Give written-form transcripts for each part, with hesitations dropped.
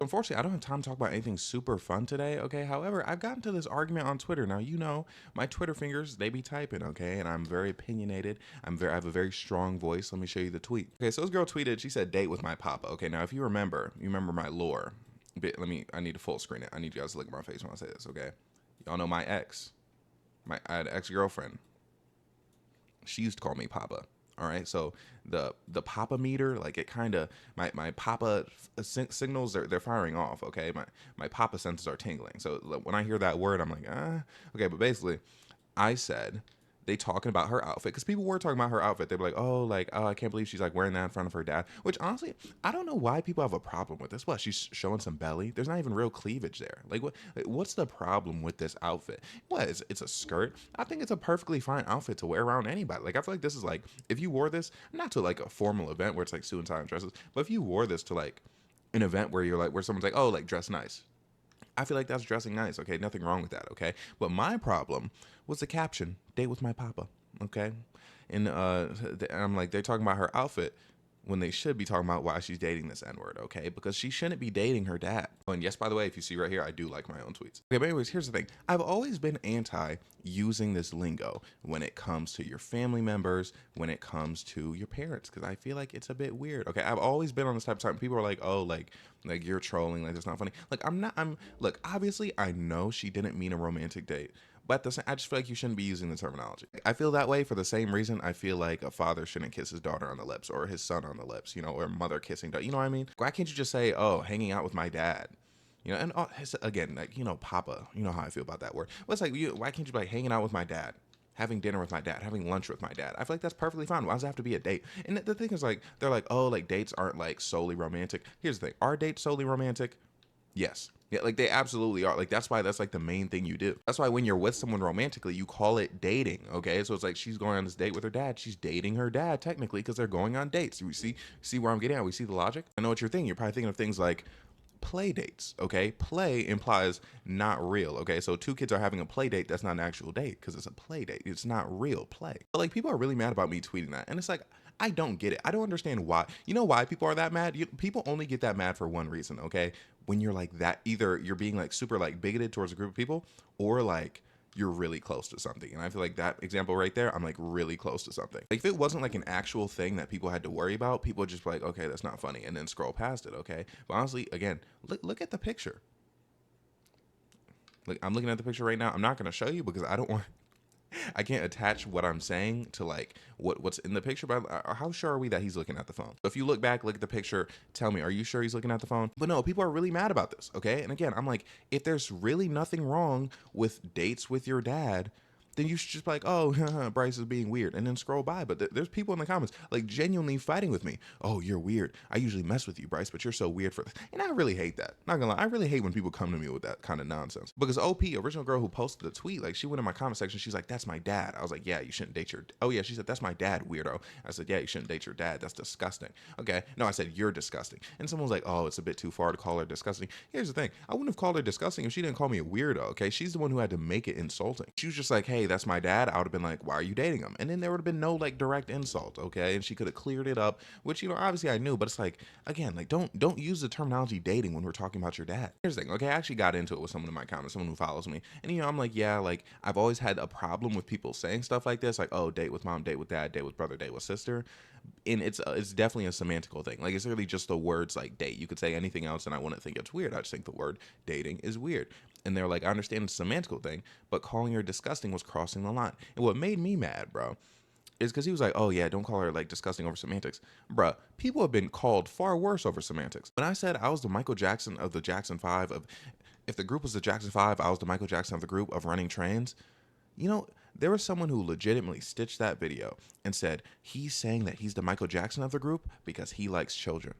Unfortunately, I don't have time to talk about anything super fun today, okay? However, I've gotten to this argument on Twitter. Now, you know, my Twitter fingers, they be typing, okay? And I'm very opinionated. I have a very strong voice. Let me show you the tweet. Okay, so this girl tweeted, she said, date with my papa. Okay, now if you remember my lore. I need to full screen it. I need you guys to look at my face when I say this, okay? Y'all know my ex. I had an ex-girlfriend. She used to call me papa. All right, so the papa meter, like it kind of my papa signals, they're firing off. Okay, my papa senses are tingling. So when I hear that word, I'm like, okay. But basically, I said they talking about her outfit because people were talking about her outfit. They were like, oh, I can't believe she's like wearing that in front of her dad. Which honestly, I don't know why people have a problem with this. What, she's showing some belly? There's not even real cleavage there. What's the problem with this outfit? What is it's a skirt? I think it's a perfectly fine outfit to wear around anybody. Like I feel like this is like if you wore this not to like a formal event where it's like suit and tie and dresses, but if you wore this to like an event where you're like where someone's like, oh, like dress nice. I feel like that's dressing nice. Okay, nothing wrong with that. Okay, but my problem was the caption: "Date with my papa." Okay, and I'm like, they're talking about her outfit when they should be talking about why she's dating this N-word. Okay, because she shouldn't be dating her dad. Oh, and yes, by the way, if you see right here, I do like my own tweets. Okay, but anyways, here's the thing: I've always been anti using this lingo when it comes to your family members, when it comes to your parents, because I feel like it's a bit weird. Okay, I've always been on this type of time. People are like, oh, like you're trolling, like it's not funny. Like I'm not. Look. Obviously, I know she didn't mean a romantic date, but at the same, I just feel like you shouldn't be using the terminology. I feel that way for the same reason I feel like a father shouldn't kiss his daughter on the lips or his son on the lips, you know, or mother kissing. You know what I mean? Why can't you just say, oh, hanging out with my dad? You know, and again, like, you know, papa, you know how I feel about that word. Well, it's like, why can't you be like hanging out with my dad? Having dinner with my dad, having lunch with my dad. I feel like that's perfectly fine. Why does it have to be a date? And the thing is, like, they're like, oh, like dates aren't like solely romantic. Here's the thing: are dates solely romantic? Yes. Yeah, like they absolutely are. Like that's why that's like the main thing you do. That's why when you're with someone romantically, you call it dating. Okay, so it's like she's going on this date with her dad. She's dating her dad technically because they're going on dates. We see where I'm getting at. We see the logic. I know what you're thinking. You're probably thinking of things like play dates. Okay, play implies not real. Okay, so two kids are having a play date. That's not an actual date because it's a play date. It's not real play. But like people are really mad about me tweeting that, and it's like I don't get it. I don't understand why. You know why people are that mad? People only get that mad for one reason. Okay, when you're like that, either you're being like super like bigoted towards a group of people, or like you're really close to something. And I feel like that example right there, I'm like really close to something. Like if it wasn't like an actual thing that people had to worry about, people would just be like, okay, that's not funny, and then scroll past it. Okay, but honestly, again, look at the picture. Like I'm looking at the picture right now. I'm not gonna show you because I don't want. I can't attach what I'm saying to like what's in the picture. But how sure are we that he's looking at the phone? If you look back, look at the picture. Tell me, are you sure he's looking at the phone? But no, people are really mad about this. Okay, and again, I'm like, if there's really nothing wrong with dates with your dad, then you should just be like, oh, Bryce is being weird, and then scroll by. But there's people in the comments like genuinely fighting with me. Oh, you're weird. I usually mess with you, Bryce, but you're so weird for this. And I really hate that. Not gonna lie, I really hate when people come to me with that kind of nonsense. Because OP, original girl who posted the tweet, like she went in my comment section. She's like, that's my dad. I was like, yeah, you shouldn't date your. Oh yeah, she said that's my dad, weirdo. I said, yeah, you shouldn't date your dad. That's disgusting. Okay, no, I said you're disgusting. And someone was like, oh, it's a bit too far to call her disgusting. Here's the thing: I wouldn't have called her disgusting if she didn't call me a weirdo. Okay, she's the one who had to make it insulting. She was just like, hey, that's my dad. I would have been like, why are you dating him? And then there would have been no like direct insult, okay? And she could have cleared it up, which, you know, obviously I knew, but it's like, again, like don't use the terminology dating when we're talking about your dad. Here's the thing, okay? I actually got into it with someone in my comments, someone who follows me, and you know, I'm like, yeah, like I've always had a problem with people saying stuff like this, like, oh, date with mom, date with dad, date with brother, date with sister. And it's definitely a semantical thing. Like it's really just the words like date. You could say anything else and I wouldn't think it's weird. I just think the word dating is weird. And they're like, I understand it's a semantical thing, but calling her disgusting was crossing the line. And what made me mad, bro, is because he was like, oh yeah, don't call her like disgusting over semantics. Bruh, people have been called far worse over semantics. When I said I was the Michael Jackson of the Jackson 5 of, if the group was the Jackson 5, I was the Michael Jackson of the group of running trains. You know, there was someone who legitimately stitched that video and said he's saying that he's the Michael Jackson of the group because he likes children.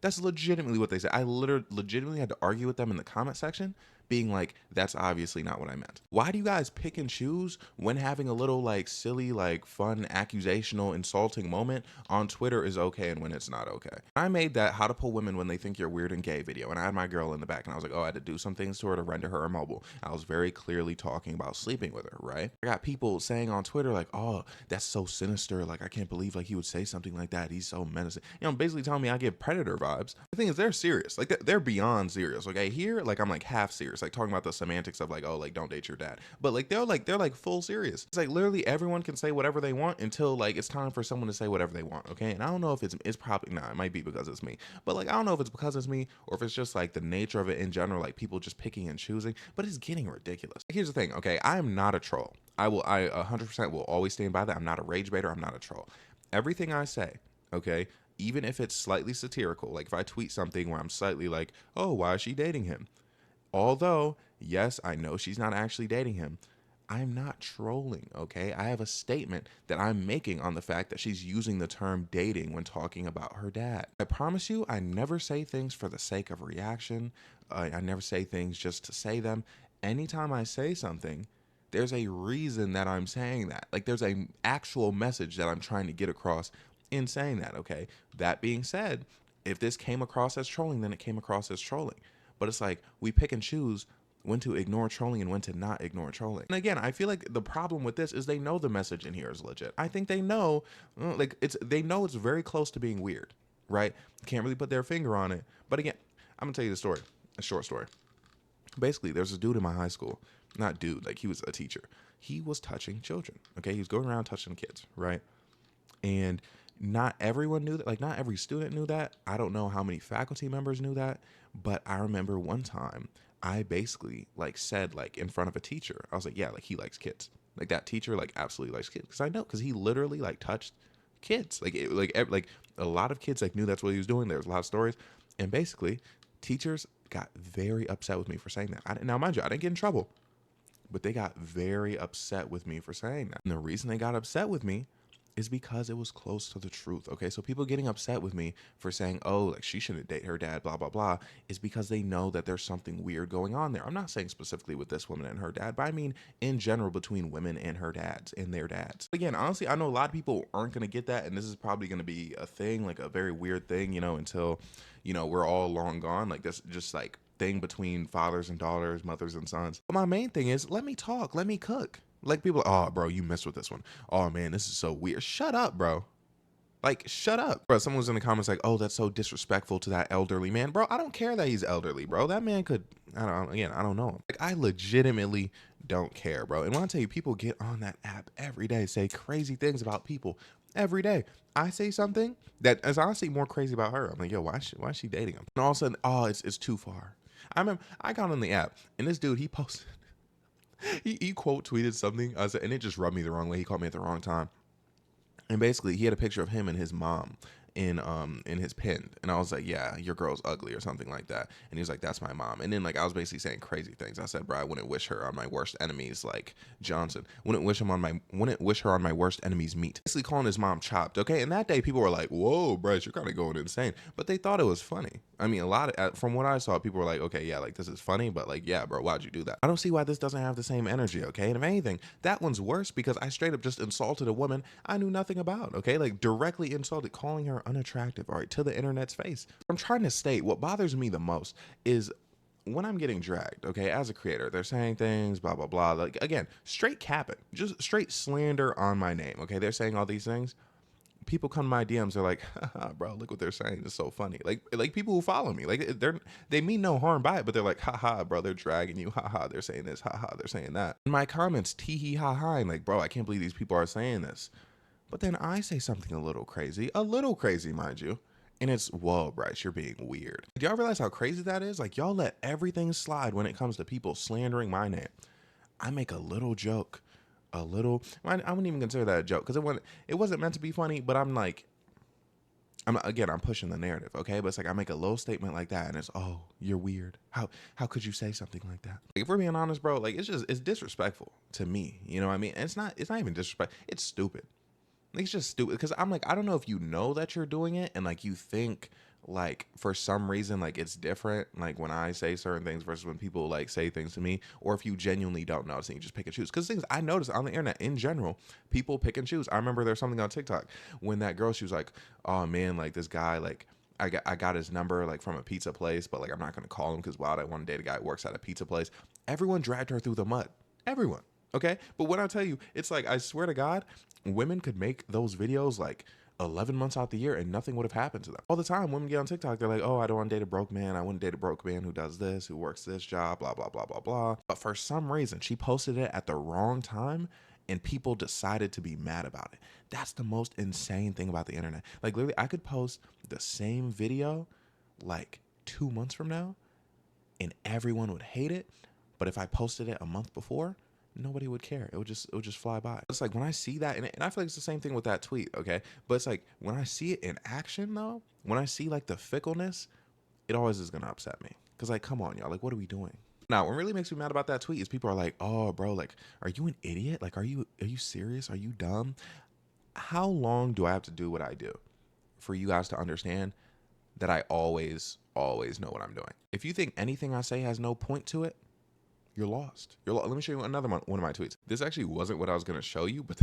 That's legitimately what they said. I legitimately had to argue with them in the comment section being like, that's obviously not what I meant. Why do you guys pick and choose when having a little like silly, like fun, accusational, insulting moment on Twitter is okay and when it's not okay? I made that how to pull women when they think you're weird and gay video, and I had my girl in the back, and I was like, oh, I had to do some things to her to render her immobile. I was very clearly talking about sleeping with her, right? I got people saying on Twitter like, oh, that's so sinister. Like, I can't believe like he would say something like that. He's so menacing. You know, basically telling me I give predator vibes. The thing is, they're serious. Like, they're beyond serious. Okay, here, like, I'm like half serious, like talking about the semantics of like, oh, like don't date your dad. But like they're like full serious. It's like literally everyone can say whatever they want until like it's time for someone to say whatever they want. Okay, and I don't know if it's probably not. It might be because it's me, but like I don't know if it's because it's me or if it's just like the nature of it in general, like people just picking and choosing. But it's getting ridiculous. Here's the thing. Okay, I am not a troll. I 100% will always stand by that. I'm not a rage baiter. I'm not a troll. Everything I say, okay, even if it's slightly satirical, like if I tweet something where I'm slightly like, oh, why is she dating him? Although, yes, I know she's not actually dating him. I'm not trolling, okay? I have a statement that I'm making on the fact that she's using the term dating when talking about her dad. I promise you, I never say things for the sake of reaction. I never say things just to say them. Anytime I say something, there's a reason that I'm saying that. Like, there's an actual message that I'm trying to get across in saying that, okay? That being said, if this came across as trolling, then it came across as trolling. But it's like we pick and choose when to ignore trolling and when to not ignore trolling. And again, I feel like the problem with this is they know the message in here is legit. I think they know, they know it's very close to being weird, right? Can't really put their finger on it. But again, I'm gonna tell you the story, a short story. Basically, there's a dude in my high school, not dude, like he was a teacher. He was touching children, okay? He was going around touching kids, right? And not everyone knew that, like not every student knew that. I don't know how many faculty members knew that, but I remember one time I basically like said like in front of a teacher, I was like, yeah, like he likes kids. Like that teacher like absolutely likes kids. Cause I know, cause he literally like touched kids. Like a lot of kids like knew that's what he was doing. There was a lot of stories. And basically teachers got very upset with me for saying that. Now mind you, I didn't get in trouble, but they got very upset with me for saying that. And the reason they got upset with me is because it was close to the truth. Okay, so people getting upset with me for saying, oh, like she shouldn't date her dad, blah, blah, blah, is because they know that there's something weird going on there. I'm not saying specifically with this woman and her dad, but I mean in general between women and her dads and their dads. Again, honestly, I know a lot of people aren't going to get that, and this is probably going to be a thing, like a very weird thing, you know, until, you know, we're all long gone. Like this just like thing between fathers and daughters, mothers and sons. But my main thing is let me talk, let me cook. Like people are, oh, bro, you messed with this one. Oh, man, this is so weird. Shut up, bro. Like, shut up. Bro, someone was in the comments like, oh, that's so disrespectful to that elderly man. Bro, I don't care that he's elderly, bro. That man could, I don't know him. Like, I legitimately don't care, bro. And when I tell you, people get on that app every day, say crazy things about people every day. I say something that is honestly more crazy about her. I'm like, yo, why is she dating him? And all of a sudden, oh, it's too far. I remember I got on the app and this dude, he posted, he quote tweeted something, and it just rubbed me the wrong way. He called me at the wrong time. And basically, he had a picture of him and his mom in his pinned, and I was like, yeah, your girl's ugly or something like that. And he was like, that's my mom. And then like I was basically saying crazy things. I said, bro, I wouldn't wish her on my worst enemies like Johnson. Wouldn't wish her on my worst enemy's meat. Basically calling his mom chopped. Okay, and that day people were like, whoa, Bryce, you're kind of going insane. But they thought it was funny. I mean, a lot of from what I saw, people were like, okay, yeah, like this is funny, but like, yeah, bro, why'd you do that? I don't see why this doesn't have the same energy. Okay, and if anything, that one's worse because I straight up just insulted a woman I knew nothing about. Okay, like directly insulted, calling her unattractive. All right, to the internet's face. I'm trying to state what bothers me the most is when I'm getting dragged, okay, as a creator, they're saying things, blah, blah, blah. Like, again, straight capping, just straight slander on my name, okay? They're saying all these things. People come to my DMs, they're like, haha, bro, look what they're saying. It's so funny. Like people who follow me, like they mean no harm by it, but they're like, haha, bro, they're dragging you. Haha, they're saying this. Haha, they're saying that. In my comments, tee hee ha ha, I'm like, bro, I can't believe these people are saying this. But then I say something a little crazy, mind you. And it's, whoa, Bryce, you're being weird. Do y'all realize how crazy that is? Like, y'all let everything slide when it comes to people slandering my name. I make a little joke, I wouldn't even consider that a joke because it wasn't meant to be funny, but I'm like, I'm pushing the narrative, okay? But it's like I make a little statement like that and it's, oh, you're weird. How could you say something like that? Like, if we're being honest, bro, like it's disrespectful to me. You know what I mean? And it's not even disrespect. It's stupid. It's just stupid because I'm like, I don't know if you know that you're doing it and like you think like for some reason like it's different like when I say certain things versus when people like say things to me, or if you genuinely don't notice and you just pick and choose. Because things I notice on the internet in general, people pick and choose. I remember there's something on TikTok when that girl, she was like, oh man, like this guy, like I got his number like from a pizza place, but like I'm not gonna call him because wow, I want to date a guy who works at a pizza place. Everyone dragged her through the mud. Everyone. Okay. But when I tell you, it's like I swear to God, women could make those videos like 11 months out the year and nothing would have happened to them. All the time, women get on TikTok, they're like, oh, I don't want to date a broke man. I wouldn't date a broke man who does this, who works this job, blah, blah, blah, blah, blah. But for some reason, she posted it at the wrong time and people decided to be mad about it. That's the most insane thing about the internet. Like, literally, I could post the same video like 2 months from now and everyone would hate it. But if I posted it a month before, nobody would care. It would just fly by. It's like when I see that, and I feel like it's the same thing with that tweet, okay? But it's like when I see it in action though, when I see like the fickleness, it always is gonna upset me. Cause like, come on, y'all, like what are we doing? Now, what really makes me mad about that tweet is people are like, oh bro, like, are you an idiot? Like, are you serious? Are you dumb? How long do I have to do what I do for you guys to understand that I always know what I'm doing? If you think anything I say has no point to it, you're lost. Let me show you another one of my tweets. This actually wasn't what I was going to show you, but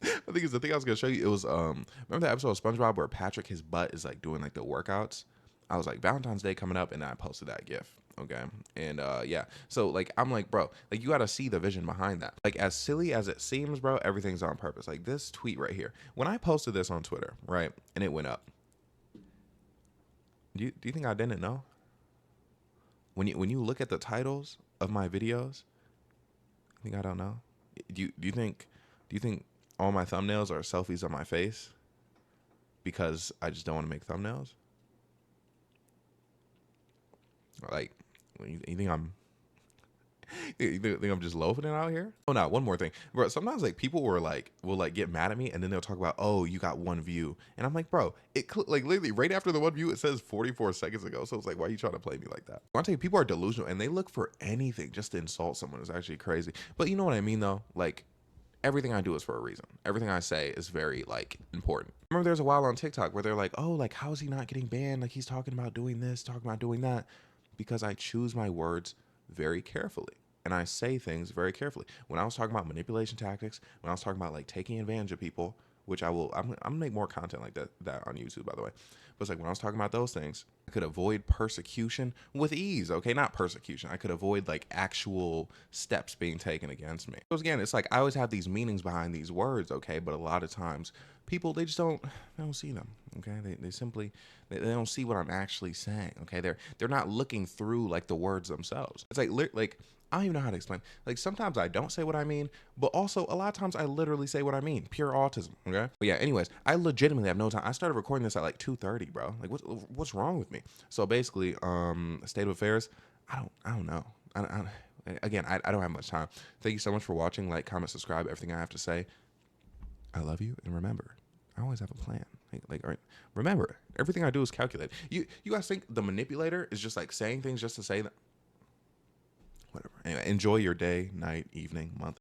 I think it's the thing I was going to show you. It was, remember that episode of SpongeBob where Patrick, his butt is like doing like the workouts? I was like, Valentine's Day coming up, and I posted that GIF. Okay. And yeah. So like, I'm like, bro, like you got to see the vision behind that. Like as silly as it seems, bro, everything's on purpose. Like this tweet right here, when I posted this on Twitter, right, and it went up, do you think I didn't know? When you look at the titles of my videos, you think I don't know? Do you think all my thumbnails are selfies of my face because I just don't want to make thumbnails? Like, you think I'm you think I'm just loafing it out here? Oh, no, one more thing, bro. Sometimes like people will get mad at me and then they'll talk about, oh, you got one view, and I'm like, bro, like literally right after the one view it says 44 seconds ago. So it's like, why are you trying to play me like that? I tell you, people are delusional and they look for anything just to insult someone. Is actually crazy. But you know what I mean though? Like everything I do is for a reason. Everything I say is very like important. Remember there's a while on TikTok where they're like, oh, like how is he not getting banned? Like he's talking about doing this, talking about doing that. Because I choose my words very carefully and I say things very carefully. When I was talking about manipulation tactics, when I was talking about like taking advantage of people, which I'm gonna make more content like that on YouTube, by the way. But it's like when I was talking about those things, I could avoid persecution with ease. Okay, not persecution. I could avoid like actual steps being taken against me. Because again, it's like I always have these meanings behind these words, okay, but a lot of times people they don't see them. Okay, they simply they don't see what I'm actually saying. Okay, they're not looking through like the words themselves. It's like I don't even know how to explain. Like sometimes I don't say what I mean, but also a lot of times I literally say what I mean. Pure autism. Okay. But yeah. Anyways, I legitimately have no time. I started recording this at like 2:30, bro. Like what's wrong with me? So basically, state of affairs. I don't know. Again, I don't have much time. Thank you so much for watching. Like, comment, subscribe. Everything I have to say. I love you, and remember, I always have a plan. Like, all right, remember, everything I do is calculated. You guys think the manipulator is just like saying things just to say that? Whatever. Anyway, enjoy your day, night, evening, month.